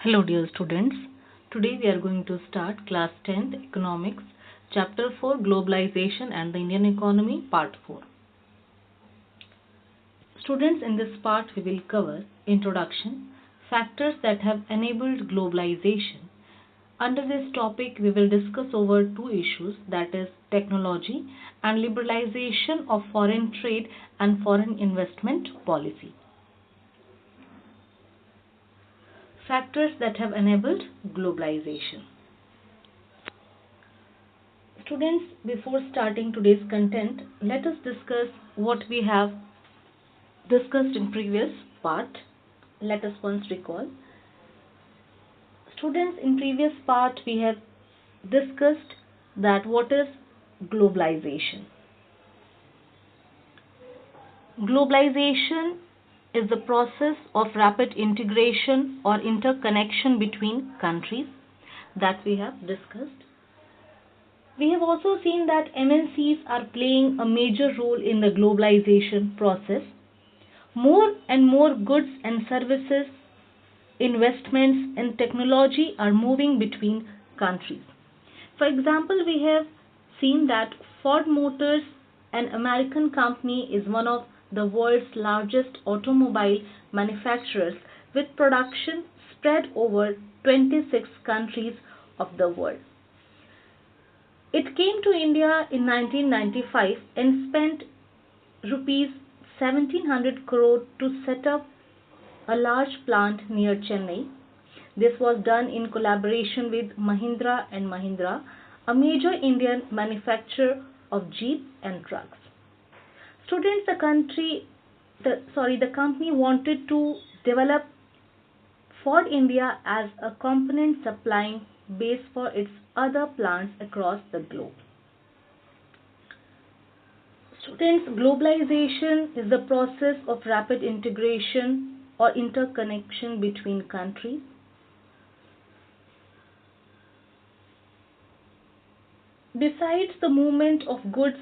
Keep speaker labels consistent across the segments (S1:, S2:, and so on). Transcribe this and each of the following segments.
S1: Hello dear students. Today we are going to start class 10th economics chapter 4 globalization and the Indian economy part 4. Students, in this part we will cover introduction, factors that have enabled globalization. Under this topic we will discuss over two issues, that is technology and liberalization of foreign trade and foreign investment policy. Factors that have enabled globalization. Students, before starting today's content, let us discuss what we have discussed in previous part. Let us once recall. Students, in previous part we have discussed that what is globalization. Globalization is the process of rapid integration or interconnection between countries that we have discussed. We have also seen that MNCs are playing a major role in the globalization process. More and more goods and services, investments and technology are moving between countries. For example, we have seen that Ford Motors, an American company, is one of the world's largest automobile manufacturers with production spread over 26 countries of the world. It came to India in 1995 and spent rupees 1700 crore to set up a large plant near Chennai. This was done in collaboration with Mahindra and Mahindra, a major Indian manufacturer of jeep and trucks. Students, the company wanted to develop Ford India as a component supplying base for its other plants across the globe. Students, globalization is the process of rapid integration or interconnection between countries. Besides the movement of goods,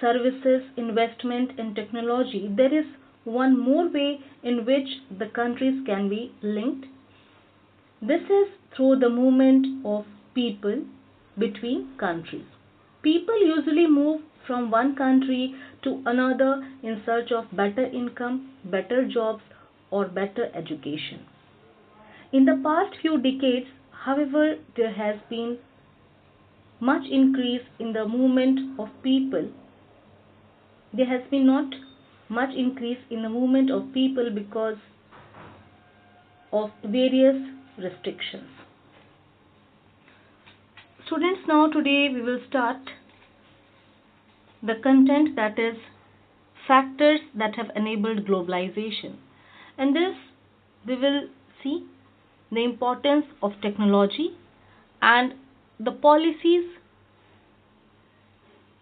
S1: services, investment and technology, there is one more way in which the countries can be linked. This is through the movement of people between countries. People usually move from one country to another in search of better income, better jobs or better education. In the past few decades, however, there has been much increase in the movement of people. There has been not much increase in the movement of people because of various restrictions. Students, now today we will start the content, that is factors that have enabled globalization. And this we will see the importance of technology and the policies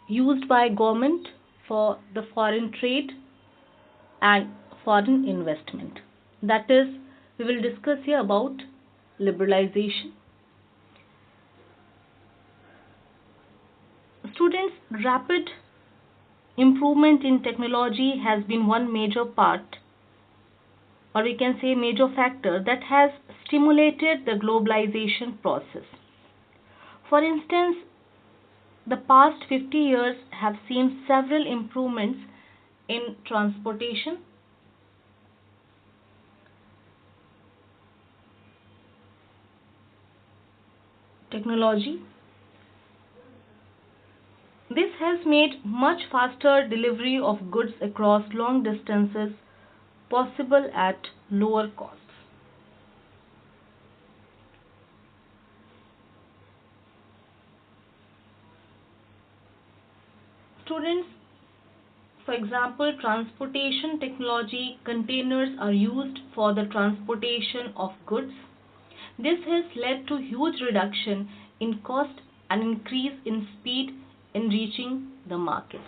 S1: used by government for the foreign trade and foreign investment. That is, we will discuss here about liberalization. Students, rapid improvement in technology has been one major part, or we can say major factor, that has stimulated the globalization process. For instance, the past 50 years have seen several improvements in transportation, technology. This has made much faster delivery of goods across long distances possible at lower costs. Students, for example, transportation technology, containers are used for the transportation of goods. This has led to huge reduction in cost and increase in speed in reaching the markets.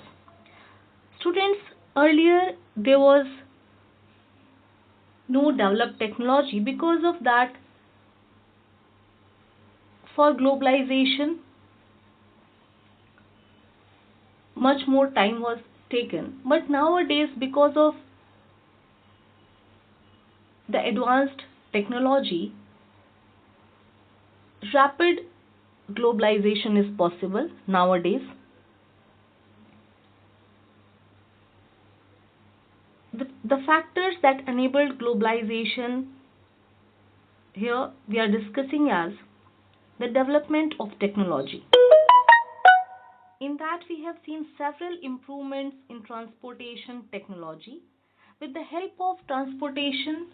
S1: Students, earlier there was no developed technology. Because of that, for globalization, much more time was taken. But nowadays, because of the advanced technology, rapid globalization is possible nowadays. The factors that enabled globalization here we are discussing as the development of technology. In that, we have seen several improvements in transportation technology. With the help of transportation,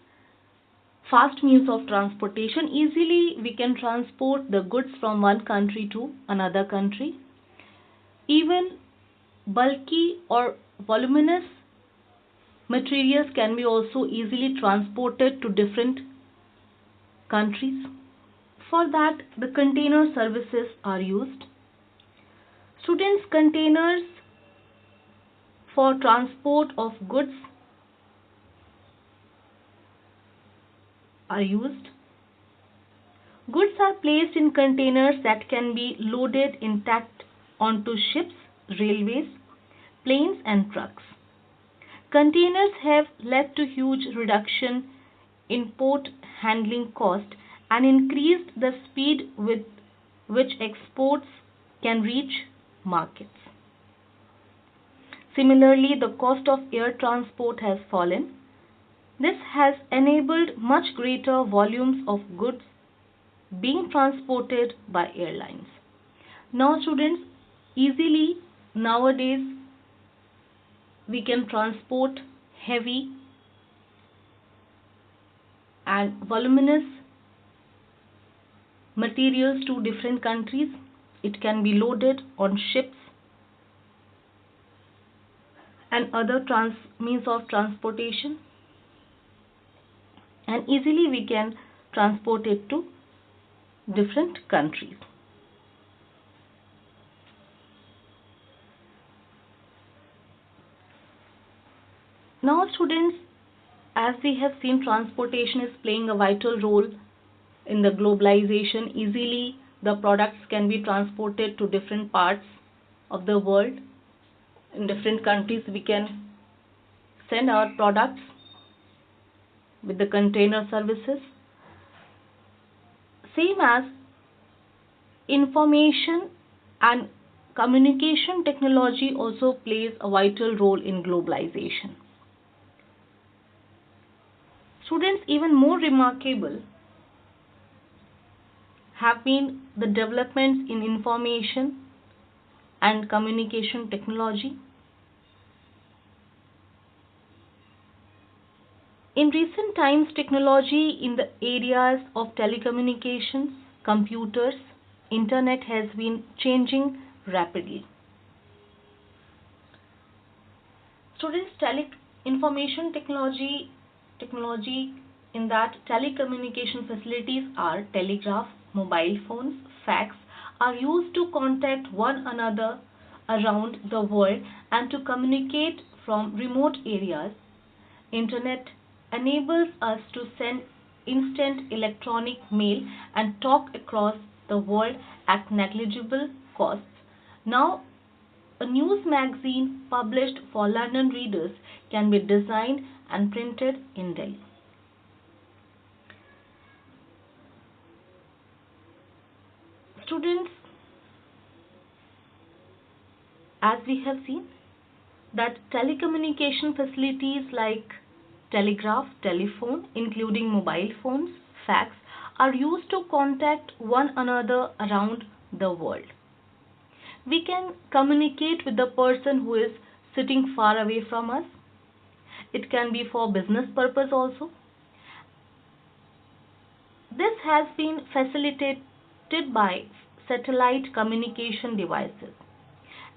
S1: fast means of transportation, easily we can transport the goods from one country to another country. Even bulky or voluminous materials can be also easily transported to different countries. For that, the container services are used. Students, containers for transport of goods are used. Goods are placed in containers that can be loaded intact onto ships, railways, planes and trucks. Containers have led to huge reduction in port handling cost and increased the speed with which exports can reach markets. Similarly, the cost of air transport has fallen. This has enabled much greater volumes of goods being transported by airlines. Now, students, easily nowadays we can transport heavy and voluminous materials to different countries. It can be loaded on ships and other means of transportation, and easily we can transport it to different countries. Now, students, as we have seen, transportation is playing a vital role in the globalization. Easily the products can be transported to different parts of the world. In different countries we can send our products with the container services. Same as information and communication technology also plays a vital role in globalization. Students, even more remarkable have been the developments in information and communication technology. In recent times, technology in the areas of telecommunications, computers, internet has been changing rapidly. Students, information technology in that telecommunication facilities are telegraph, mobile phones, fax are used to contact one another around the world and to communicate from remote areas. Internet enables us to send instant electronic mail and talk across the world at negligible costs. Now, a news magazine published for London readers can be designed and printed in Delhi. Students, as we have seen, that telecommunication facilities like telegraph, telephone, including mobile phones, fax, are used to contact one another around the world. We can communicate with the person who is sitting far away from us. It can be for business purpose also. This has been facilitated by satellite communication devices.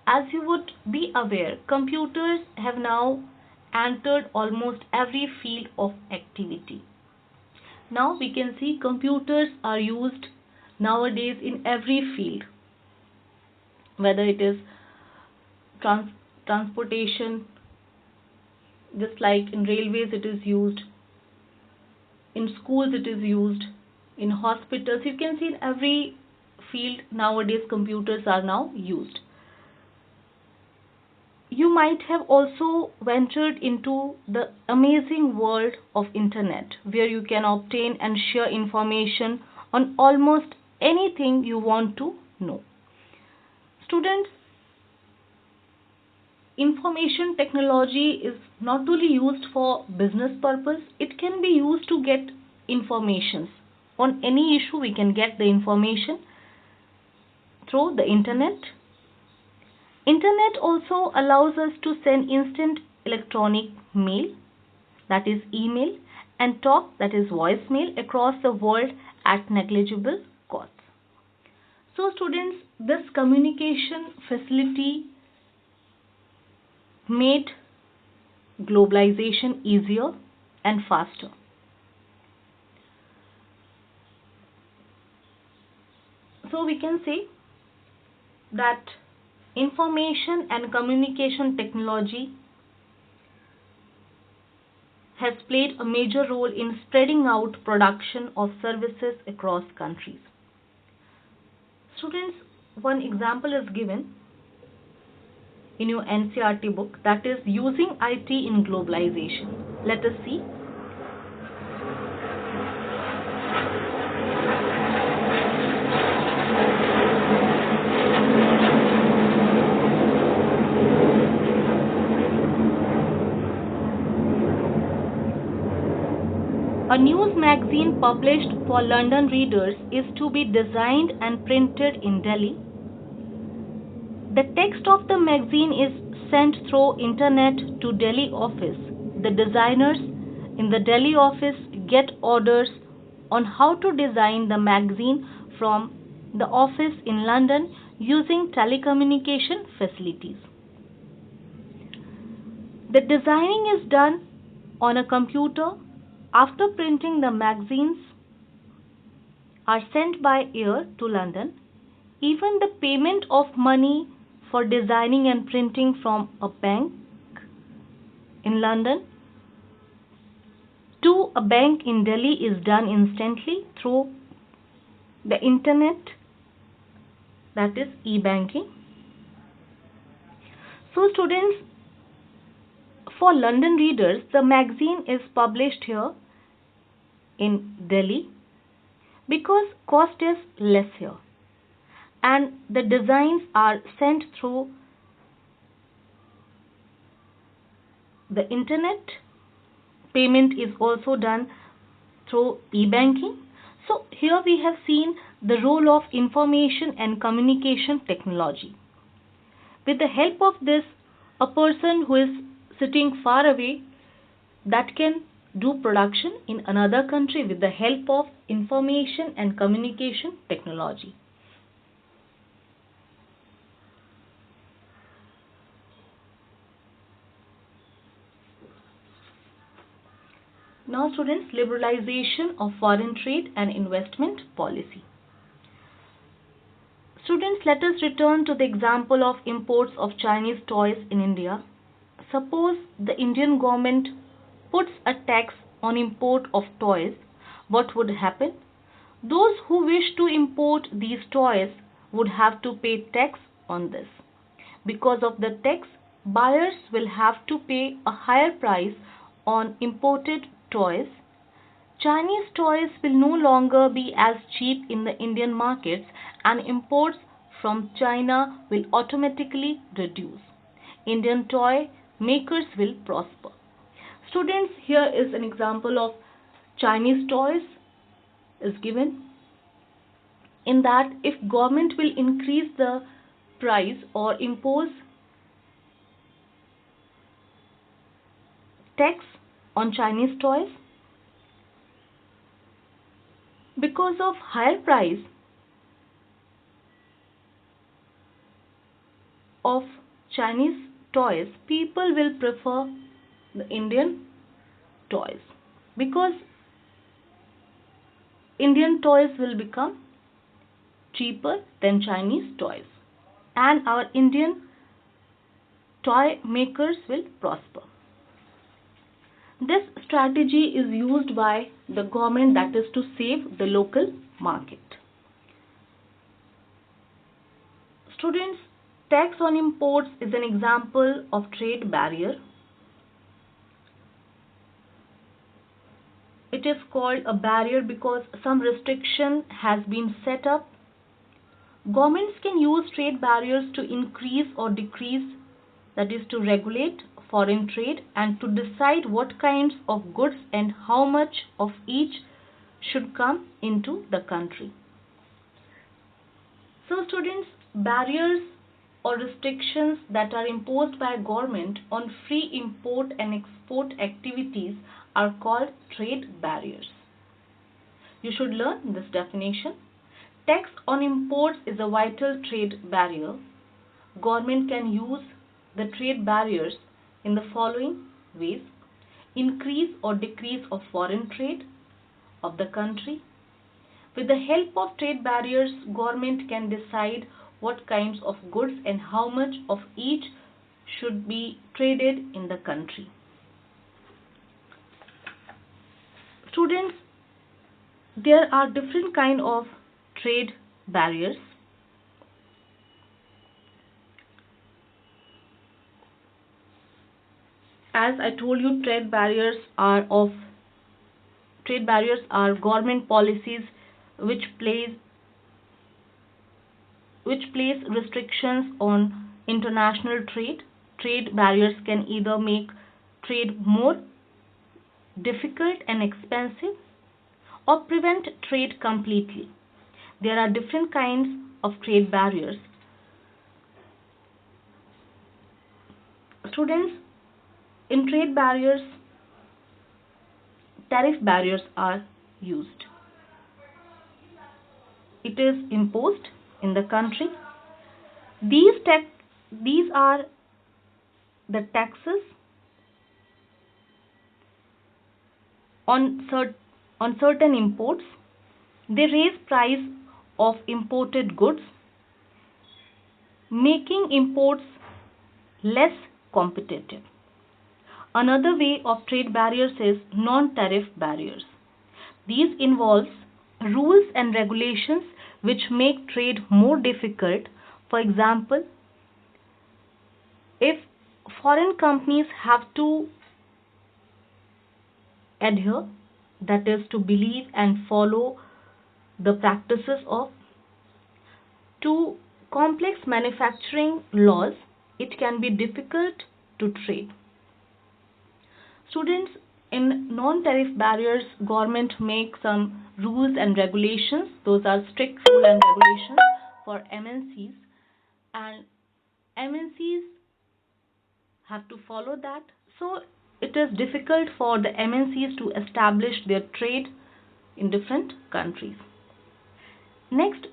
S1: As you would be aware, computers have now entered almost every field of activity. Now we can see computers are used nowadays in every field, whether it is transportation, just like in railways it is used, in schools it is used, in hospitals. You can see in every field nowadays computers are now used. You might have also ventured into the amazing world of internet, where you can obtain and share information on almost anything you want to know. Students, information technology is not only used for business purpose, it can be used to get informations. On any issue, we can get the information through the internet. Internet also allows us to send instant electronic mail, that is email, and talk, that is voicemail, across the world at negligible costs. So students, this communication facility made globalization easier and faster. So we can say that information and communication technology has played a major role in spreading out production of services across countries. Students, one example is given in your NCERT book, that is using IT in globalization. Let us see. A news magazine published for London readers is to be designed and printed in Delhi. The text of the magazine is sent through internet to Delhi office. The designers in the Delhi office get orders on how to design the magazine from the office in London using telecommunication facilities. The designing is done on a computer. After printing, the magazines are sent by air to London. Even the payment of money for designing and printing from a bank in London to a bank in Delhi is done instantly through the internet, that is e-banking. So students, for London readers, the magazine is published here in Delhi because cost is less here, and the designs are sent through the internet. Payment is also done through e-banking. So here we have seen the role of information and communication technology. With the help of this, a person who is sitting far away, that can do production in another country with the help of information and communication technology. Now students, liberalization of foreign trade and investment policy. Students, let us return to the example of imports of Chinese toys in India. Suppose the Indian government puts a tax on import of toys. What would happen? Those who wish to import these toys would have to pay tax on this. Because of the tax, buyers will have to pay a higher price on imported toys. Chinese toys will no longer be as cheap in the Indian markets, and imports from China will automatically reduce. Indian toy makers will prosper. Students, here is an example of Chinese toys is given. In that, if government will increase the price or impose tax on Chinese toys, because of higher price of Chinese toys, people will prefer the Indian toys, because Indian toys will become cheaper than Chinese toys, and our Indian toy makers will prosper. This strategy is used by the government, that is to save the local market. Students, tax on imports is an example of trade barrier. It is called a barrier because some restriction has been set up Governments can use trade barriers to increase or decrease, that is, to regulate foreign trade and to decide what kinds of goods and how much of each should come into the country. So, students, barriers or restrictions that are imposed by government on free import and export activities are called trade barriers. You should learn this definition. Tax on imports is a vital trade barrier. Government can use the trade barriers in the following ways: increase or decrease of foreign trade of the country. With the help of trade barriers, government can decide what kinds of goods and how much of each should be traded in the country. Students, there are different kind of trade barriers. As I told you, trade barriers are government policies which place restrictions on international trade. Trade barriers can either make trade more difficult and expensive or prevent trade completely. There are different kinds of trade barriers. Students, in trade barriers, tariff barriers are used. It is imposed in the country. These are the taxes on certain imports. They raise price of imported goods, making imports less competitive. Another way of trade barriers is non-tariff barriers. These involve rules and regulations which make trade more difficult. For example, if foreign companies have to adhere, that is, to believe and follow the practices of two complex manufacturing laws, it can be difficult to trade. Students, in non-tariff barriers, government make some rules and regulations. Those are strict rules and regulations for MNCs, and MNCs have to follow that. So it is difficult for the MNCs to establish their trade in different countries. Next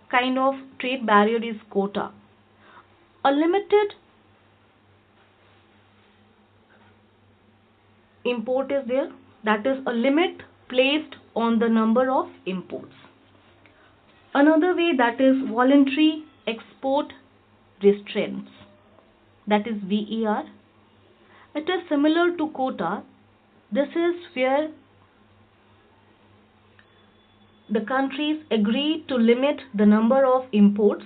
S1: kind of trade barrier is quota. A limited import is there, that is a limit placed on the number of imports. Another way, that is voluntary export restraints, that is VER. It is similar to quota. This is where the countries agree to limit the number of imports.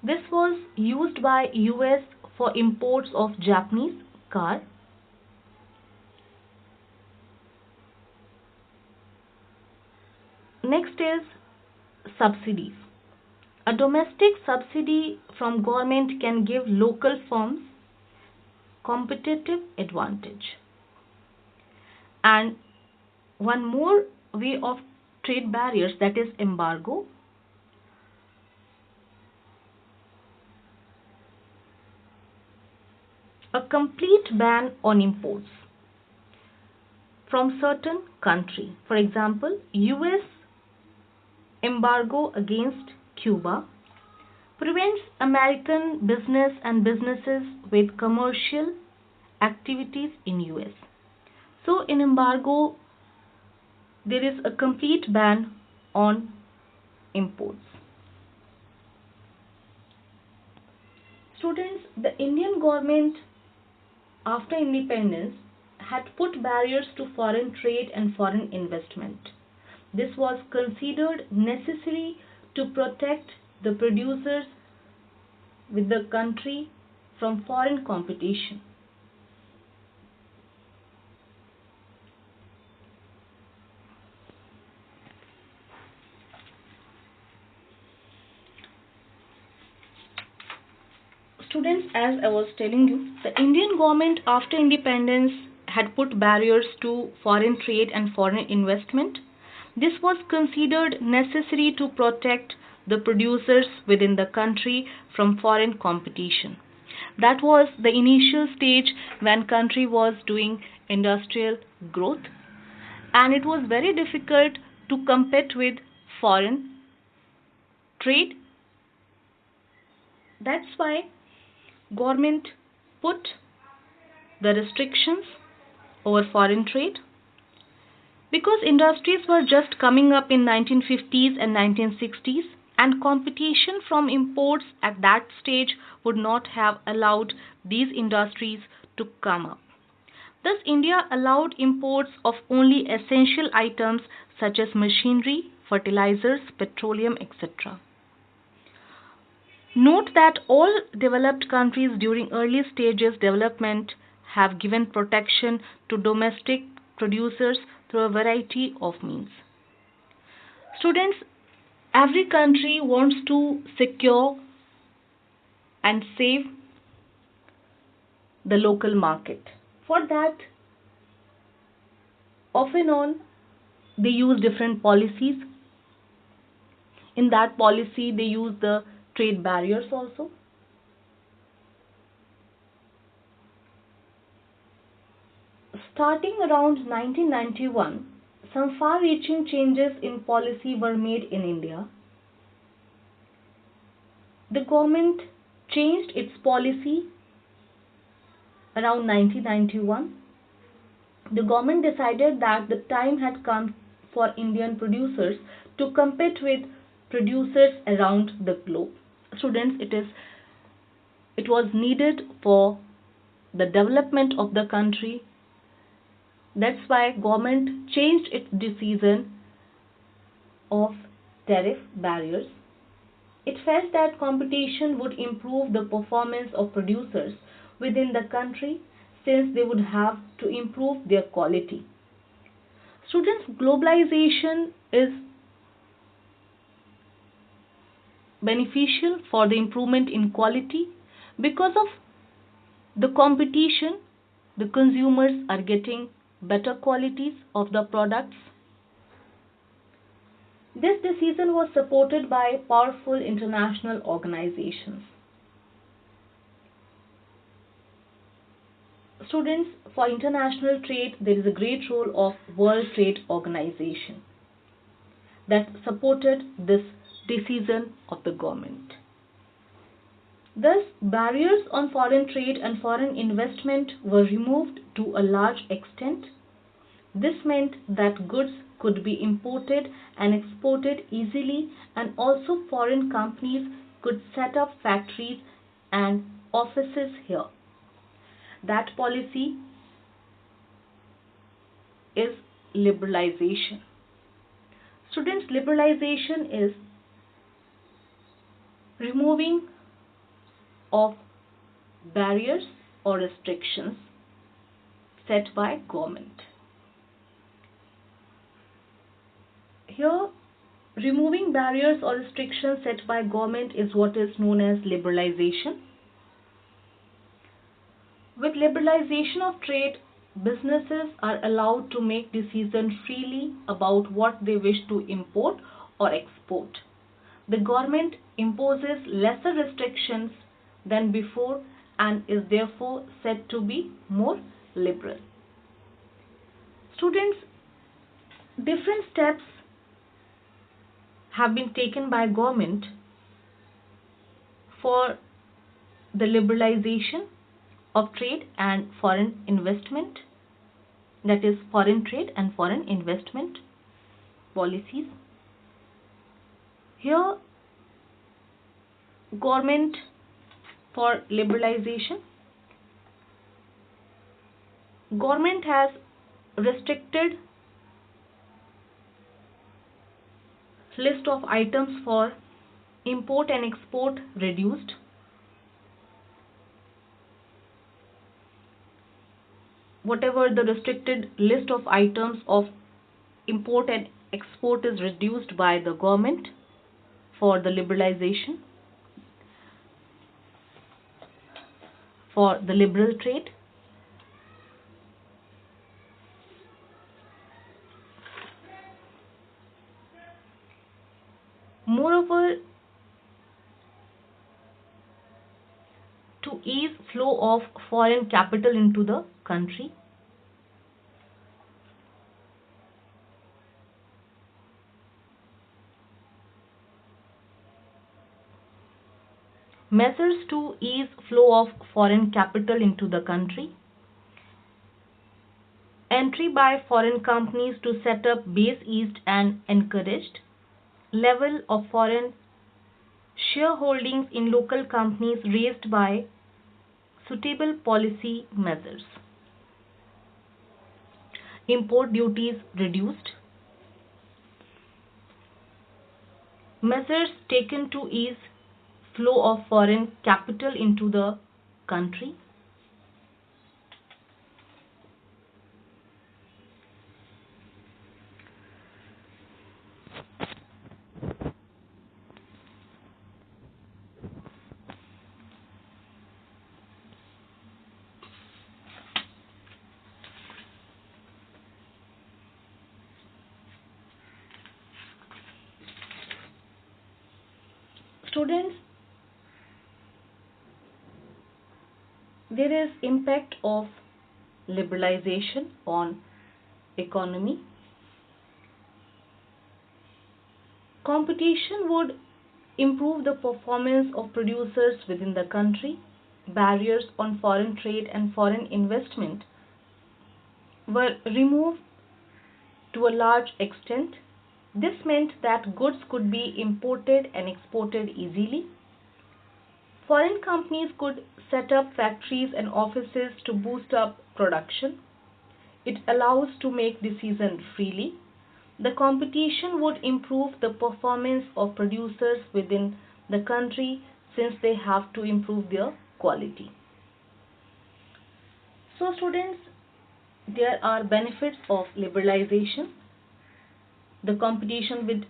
S1: This was used by US for imports of Japanese car. Next is subsidies. A domestic subsidy from government can give local firms competitive advantage. And one more way of trade barriers, that is embargo. A complete ban on imports from certain country. For example, US embargo against Cuba prevents American business and businesses with commercial activities in US. So in embargo, there is a complete ban on imports. Students, the Indian government after independence had put barriers to foreign trade and foreign investment. This was considered necessary to protect the producers with the country from foreign competition. Students, as I was telling you, the Indian government after independence had put barriers to foreign trade and foreign investment. This was considered necessary to protect the producers within the country from foreign competition. That was the initial stage when country was doing industrial growth, and it was very difficult to compete with foreign trade. That's why government put the restrictions over foreign trade because industries were just coming up in 1950s and 1960s, and competition from imports at that stage would not have allowed these industries to come up. Thus, India allowed imports of only essential items such as machinery, fertilizers, petroleum, etc. Note that all developed countries during early stages development have given protection to domestic producers through a variety of means. Students, every country wants to secure and save the local market. For that, off and on, they use different policies. In that policy, they use the trade barriers also. Starting around 1991, some far-reaching changes in policy were made in India. The government changed its policy around 1991. The government decided that the time had come for Indian producers to compete with producers around the globe. Students, it was needed for the development of the country. That's why government changed its decision of tariff barriers. It felt that competition would improve the performance of producers within the country since they would have to improve their quality. Students, globalization is beneficial for the improvement in quality. Because of the competition, the consumers are getting better qualities of the products. This decision was supported by powerful international organizations. Students, for international trade, there is a great role of World Trade Organization that supported this decision of the government. Thus, barriers on foreign trade and foreign investment were removed to a large extent. This meant that goods could be imported and exported easily, and also foreign companies could set up factories and offices here. That policy is liberalization. Students, liberalization is removing of barriers or restrictions set by government. Here, removing barriers or restrictions set by government is what is known as liberalization. With liberalization of trade, businesses are allowed to make decisions freely about what they wish to import or export. The government imposes lesser restrictions than before and is therefore said to be more liberal. Students, different steps have been taken by government for the liberalization of trade and foreign investment, that is foreign trade and foreign investment policies. Here, government for liberalization, government has restricted list of items for import and export reduced. Whatever the restricted list of items of import and export is reduced by the government for the liberalization. for the liberal trade. Moreover, to ease flow of foreign capital into the country. Measures to ease flow of foreign capital into the country. Entry by foreign companies to set up base eased and encouraged. Level of foreign shareholdings in local companies raised by suitable policy measures. Import duties reduced. Measures taken to ease flow of foreign capital into the country. Students, there is impact of liberalization on economy. Competition would improve the performance of producers within the country. Barriers on foreign trade and foreign investment were removed to a large extent. This meant that goods could be imported and exported easily. Foreign companies could set up factories and offices to boost up production. It allows to make decisions freely. The competition would improve the performance of producers within the country since they have to improve their quality. So students, there are benefits of liberalization. The competition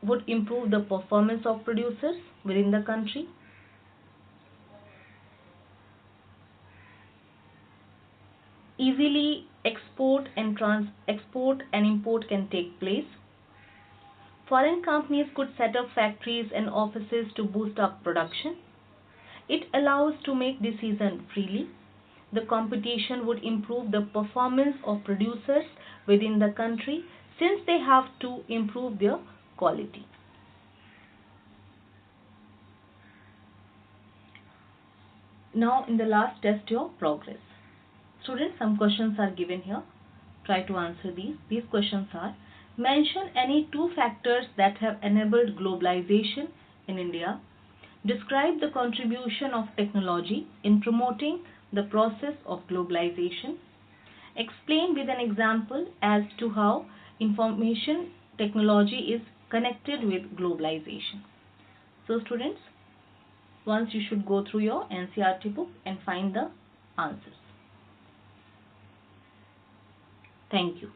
S1: would improve the performance of producers within the country. Easily export and import can take place. Foreign companies could set up factories and offices to boost up production. It allows to make decisions freely. The competition would improve the performance of producers within the country since they have to improve their quality. Now in the last, test your progress. Students, some questions are given here. Try to answer these. These questions are: mention any two factors that have enabled globalization in India. Describe the contribution of technology in promoting the process of globalization. Explain with an example as to how information technology is connected with globalization. So students, once you should go through your NCERT book and find the answers. Thank you.